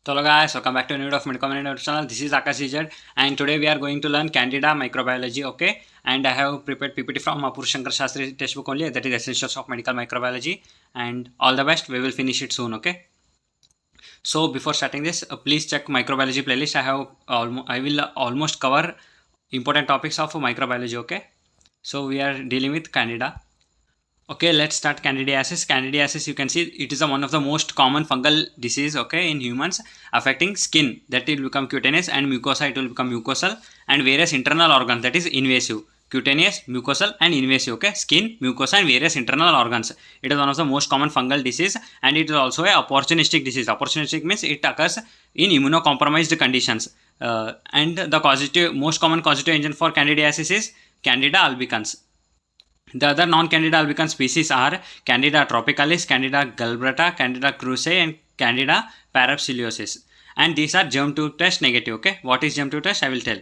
Hello guys, welcome back to a new video of Medical Community channel. This is Akash Dizad, and today we are going to learn Candida microbiology. Okay, and I have prepared PPT from Apur Shankar Shastri textbook only. That is Essentials of Medical Microbiology, and all the best. We will finish it soon. Okay. So before starting this, please check microbiology playlist. I will almost cover important topics of microbiology. Okay. So we are dealing with Candida. Okay, let's start Candidiasis. Candidiasis, you can see it is one of the most common fungal disease, okay, in humans, affecting skin, that it will become cutaneous, and mucosa, it will become mucosal, and various internal organs, that is invasive. Cutaneous, mucosal, and invasive, okay, skin, mucosa, and various internal organs. It is one of the most common fungal disease, and it is also a opportunistic disease. Opportunistic means it occurs in immunocompromised conditions. And the most common causative agent for Candidiasis is Candida albicans. The other non-Candida albicans species are Candida tropicalis, Candida glabrata, Candida krusei, and Candida parapsilosis. And these are germ-to test negative. Okay, what is germ-to test? I will tell.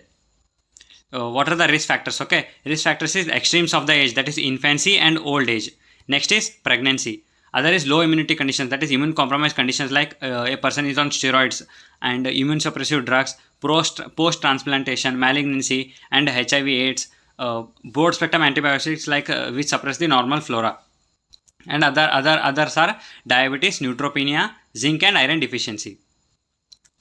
What are the risk factors? Okay, risk factors is extremes of the age, that is infancy and old age. Next is pregnancy. Other is low immunity conditions, that is immune compromised conditions, like a person is on steroids and immune suppressive drugs, post transplantation, malignancy, and HIV/AIDS. Broad spectrum antibiotics like which suppress the normal flora, and others are diabetes, neutropenia, zinc and iron deficiency.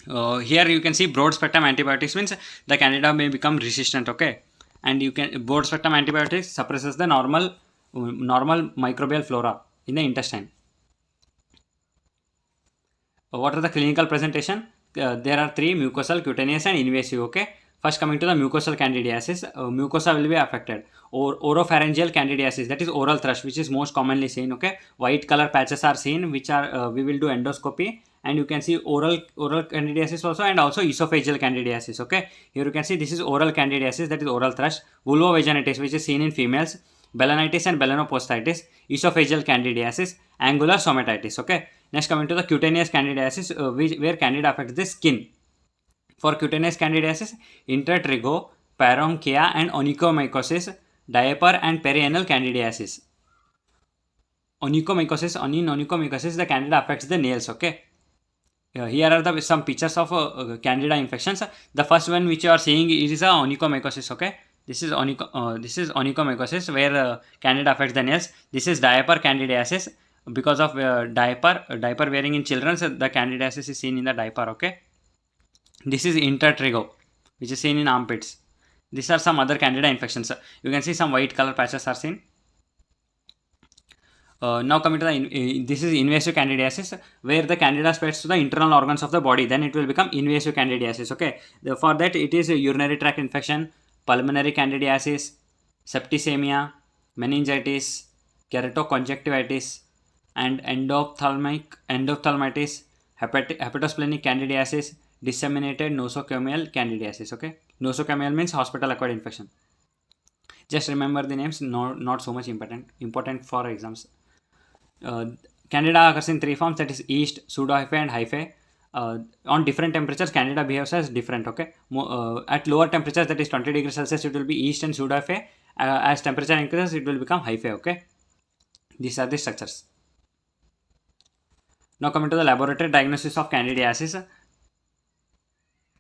Here you can see broad spectrum antibiotics means the Candida may become resistant, okay, and you can broad spectrum antibiotics suppresses the normal microbial flora in the intestine. What are the clinical presentation? There are three: mucosal, cutaneous, and invasive. Okay. First, coming to the mucosal candidiasis, mucosa will be affected. Or oropharyngeal candidiasis, that is oral thrush, which is most commonly seen. Okay, white color patches are seen, which are we will do endoscopy, and you can see oral candidiasis also, and also esophageal candidiasis. Okay, here you can see this is oral candidiasis, that is oral thrush. Vulvovaginitis, which is seen in females. Balanitis and balanoposthitis, esophageal candidiasis, angular stomatitis. Okay, next coming to the cutaneous candidiasis, where Candida affects the skin. For cutaneous candidiasis, intertrigo, parenchyma, and onychomycosis, diaper and perianal candidiasis. Onychomycosis, the Candida affects the nails. Okay. Here are some pictures of Candida infections. The first one which you are seeing is a onychomycosis. Okay. This is onychomycosis, where Candida affects the nails. This is diaper candidiasis. Because of diaper wearing in children, so the candidiasis is seen in the diaper. Okay. This is intertrigo, which is seen in armpits. These are some other Candida infections. You can see some white color patches are seen. Now coming to the this is invasive candidiasis, where the Candida spreads to the internal organs of the body. Then it will become invasive candidiasis. Okay. For that, it is a urinary tract infection, pulmonary candidiasis, septicemia, meningitis, keratoconjunctivitis, and endophthalmitis, hepatosplenic candidiasis, disseminated nosocomial candidiasis. Okay, nosocomial means hospital acquired infection. Just remember the names, not so much important for exams. Candida occurs in three forms, that is yeast, pseudohyphae, and hyphae. On different temperatures, Candida behaves as different. Okay, at lower temperatures, that is 20 degrees Celsius, it will be yeast and pseudohyphae. As temperature increases, it will become hyphae. Okay, these are the structures. Now coming to the laboratory diagnosis of candidiasis.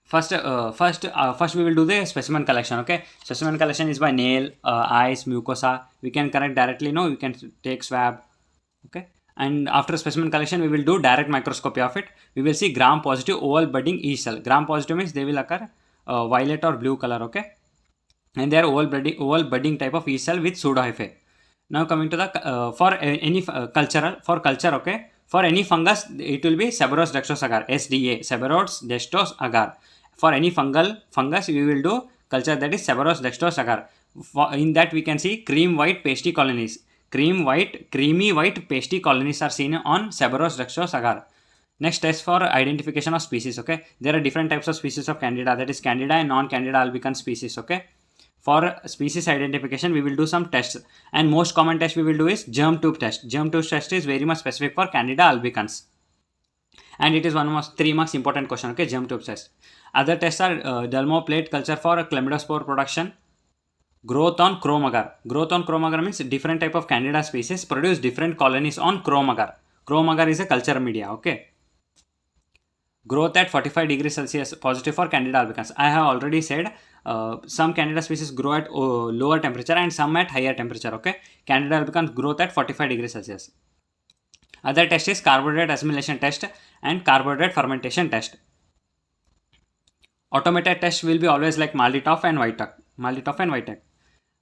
First we will do the specimen collection. Okay, specimen collection is by nail, eyes, mucosa. We can collect directly. No, we can take swab. Okay, and after specimen collection, we will do direct microscopy of it. We will see gram positive oval budding yeast cell. Gram positive means they will occur violet or blue color. Okay, and they are oval budding type of yeast cell with pseudohyphae. Now coming to the for any culture. Okay, for any fungus, it will be Seborrhoeus dextrose agar, SDA, Seborrhoeus dextrose agar. For any fungus, we will do culture, that is Seborrhoeus dextrose agar. In that, we can see creamy white pasty colonies are seen on Seborrhoeus dextrose agar. Next, test for identification of species. Okay, there are different types of species of Candida, that is Candida and non-Candida albicans species. Okay, for species identification, we will do some tests, and most common test we will do is germ tube test. Germ tube test is very much specific for Candida albicans, and it is one of 3 marks important question. Okay, germ tube test. Other tests are Delmo plate culture for chlamydospore production, growth on chrome agar. Growth on chrome agar means different type of Candida species produce different colonies on chrome agar. Chrome agar is a culture media. Okay, growth at 45 degrees Celsius, positive for Candida albicans. I have already said some Candida species grow at lower temperature and some at higher temperature. Okay, Candida albicans growth at 45 degrees Celsius. Other test is carbohydrate assimilation test and carbohydrate fermentation test. Automated test will be always like Malditov and Whitek.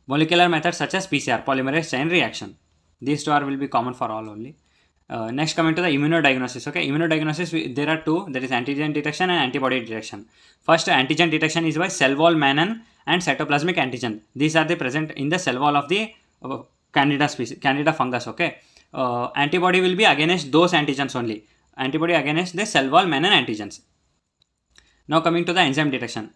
Molecular methods such as PCR, polymerase chain reaction. These two will be common for all only. Next, coming to the immunodiagnosis. Okay, immunodiagnosis, there are two, that is antigen detection and antibody detection. First, antigen detection is by cell wall mannan and cytoplasmic antigen. These are the present in the cell wall of the Candida species, Candida fungus. Okay, antibody will be against those antigens only. Antibody against the cell wall mannan antigens. Now coming to the enzyme detection.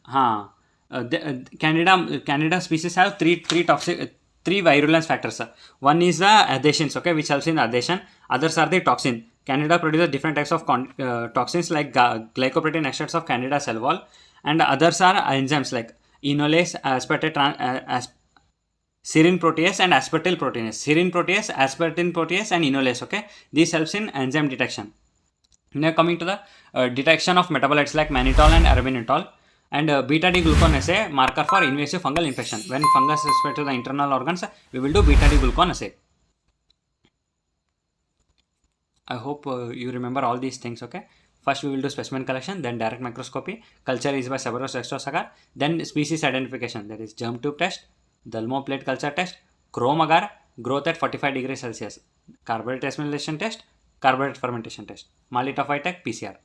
Candida species have three virulence factors. One is the adhesions, okay, which helps in adhesion. Others are the toxin. Candida produces different types of toxins like glycoprotein extracts of Candida cell wall, and others are enzymes like enolase, serine protease and aspartyl proteinase. Serine protease, aspartyl protease and enolase. Okay, this helps in enzyme detection. Now coming to the detection of metabolites like mannitol and arabinitol. And beta-D-glucan assay, marker for invasive fungal infection. When fungus is spread to the internal organs, we will do beta-D-glucan assay. I hope you remember all these things. Okay. First we will do specimen collection, then direct microscopy. Culture is by Severus dextrose agar. Then species identification, that is germ tube test, Dulmo plate culture test, chrome agar, growth at 45 degrees Celsius, carbohydrate assimilation test, carbohydrate fermentation test, Malditov Whitek, PCR.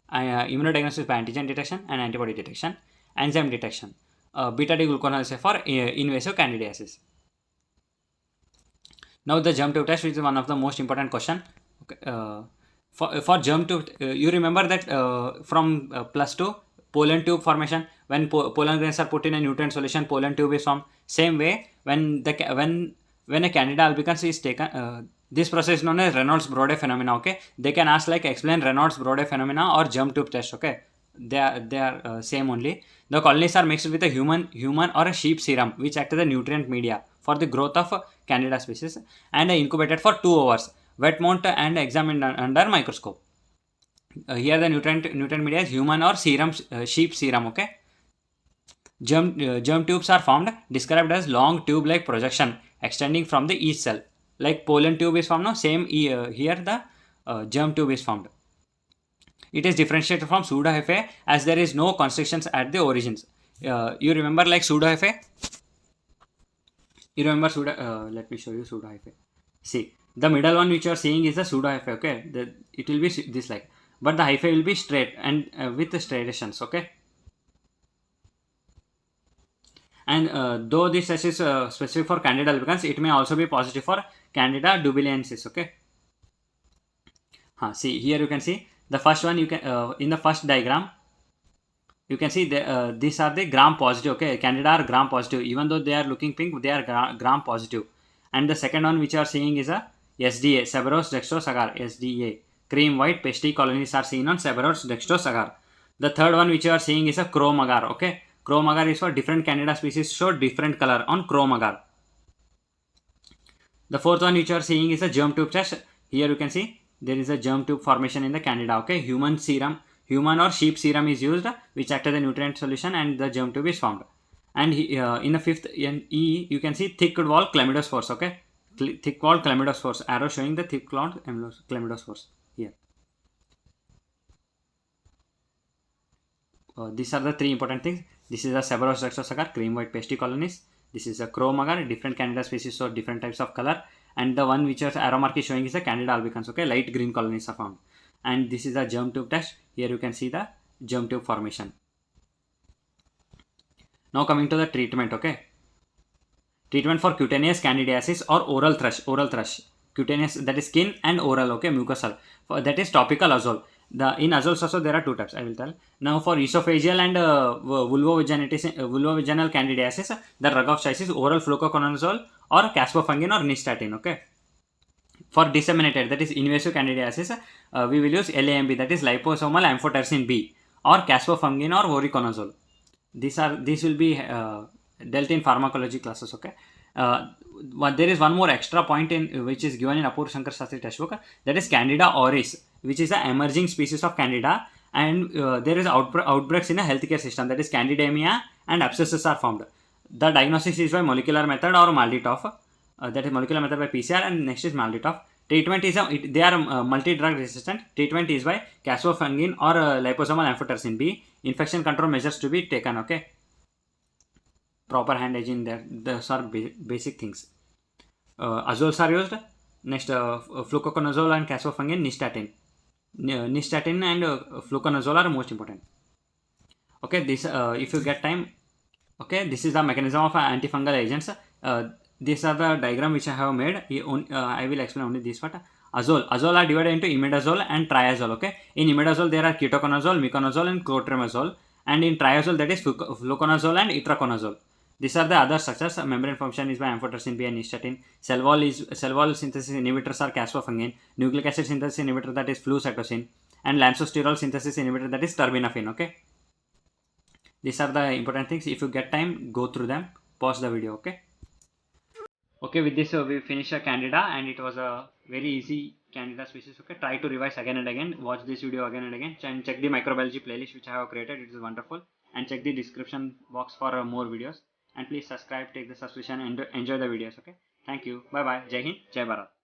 Immunodiagnosis by antigen detection and antibody detection, enzyme detection, beta-D-glucan assay for invasive candidiasis. Now the germ tube test, which is one of the most important question. Okay, for germ tube, you remember that from +2 pollen tube formation, when pollen grains are put in a nutrient solution, pollen tube is formed. Same way, when a Candida albicans is taken, this process is known as Reynolds-Brode phenomena. Okay, they can ask like explain Reynolds-Brode phenomena or germ tube test. Okay, they are same only. The colonies are mixed with a human or a sheep serum, which act as a nutrient media for the growth of Candida species, and incubated for 2 hours, wet mount and examined under microscope. Here the nutrient media is human or serum, sheep serum. Okay, germ tubes are formed, described as long tube-like projection extending from the each cell. Like pollen tube is formed, no? Same here the germ tube is formed. It is differentiated from pseudohyphae as there is no constrictions at the origins. You remember like pseudohyphae? You remember let me show you pseudohyphae. See, the middle one which you are seeing is the pseudohyphae. Okay, it will be this like, but the hyphae will be straight and with striations. Okay. And though this test is specific for Candida albicans, it may also be positive for Candida dubiliensis. Okay. See, here you can see the first one. You can in the first diagram, you can see these are the gram positive. Okay, Candida are gram positive. Even though they are looking pink, they are gram positive. And the second one which you are seeing is a SDA, Severus dextrose agar, SDA. Cream white pasty colonies are seen on Severus dextrose agar. The third one which you are seeing is a chrome agar. Okay. Chrome agar is for different Candida species show different color on chrome agar. The fourth one which you are seeing is a germ tube test. Here you can see there is a germ tube formation in the Candida. Okay, human or sheep serum is used, which act as a nutrient solution, and the germ tube is formed. And in the fifth, in E, you can see thick wall chlamydospores. Okay, thick wall chlamydospores. Arrow showing the thick wall chlamydospores here. These are the three important things. This is a Severus dextrose agar, cream white pasty colonies. This is a chrome agar, different Candida species show different types of color. And the one which is arrow mark is showing is a Candida albicans. Okay, light green colonies are formed. And this is a germ tube test. Here you can see the germ tube formation. Now coming to the treatment. Okay, treatment for cutaneous candidiasis or oral thrush. Cutaneous, that is skin, and oral. Okay, mucosal, that is topical azole. In azoles also there are two types, I will tell. Now for esophageal and vulvovaginal candidiasis, the drug of choice is oral fluoroconazole or caspofungin or nystatin. Okay. For disseminated, that is invasive candidiasis, we will use LAMB, that is liposomal amphotericin B, or caspofungin or voriconazole. These will be dealt in pharmacology classes. Okay. There is one more extra point in which is given in Apurva Shankar Shastri textbook, that is Candida auris, which is an emerging species of Candida, and there is outbreaks in a healthcare system, that is candidemia and abscesses are formed. The diagnosis is by molecular method or Malditoff, that is molecular method by PCR, and next is Malditoff. Treatment is they are multi-drug resistant. Treatment is by caspofungin or liposomal amphotericin B. Infection control measures to be taken. Okay, proper hand hygiene there. Those are basic things. Azoles are used. Next, fluconazole and caspofungin, nystatin. Nystatin and fluconazole are most important. Okay, this if you get time. Okay, this is the mechanism of antifungal agents. These are the diagram which I have made. I will explain only this part. Azole are divided into imidazole and triazole. Okay, in imidazole there are ketoconazole, miconazole, and clotrimazole, and in triazole that is fluconazole and itraconazole. These are the other structures. Membrane function is by amphotericin B and nystatin. Cell wall synthesis inhibitors are caspofungin. Nucleic acid synthesis inhibitor, that is flucytosine, and lampsosterol synthesis inhibitor, that is terbinafine. Okay, these are the important things. If you get time, go through them. Pause the video. Okay, with this we finish a Candida, and it was a very easy Candida species. Okay, try to revise again and again. Watch this video again and again, and check the microbiology playlist which I have created. It is wonderful. And check the description box for more videos. And please subscribe, take the subscription, and enjoy the videos. Okay, thank you. Bye bye. Jai Hind, Jai Bharat.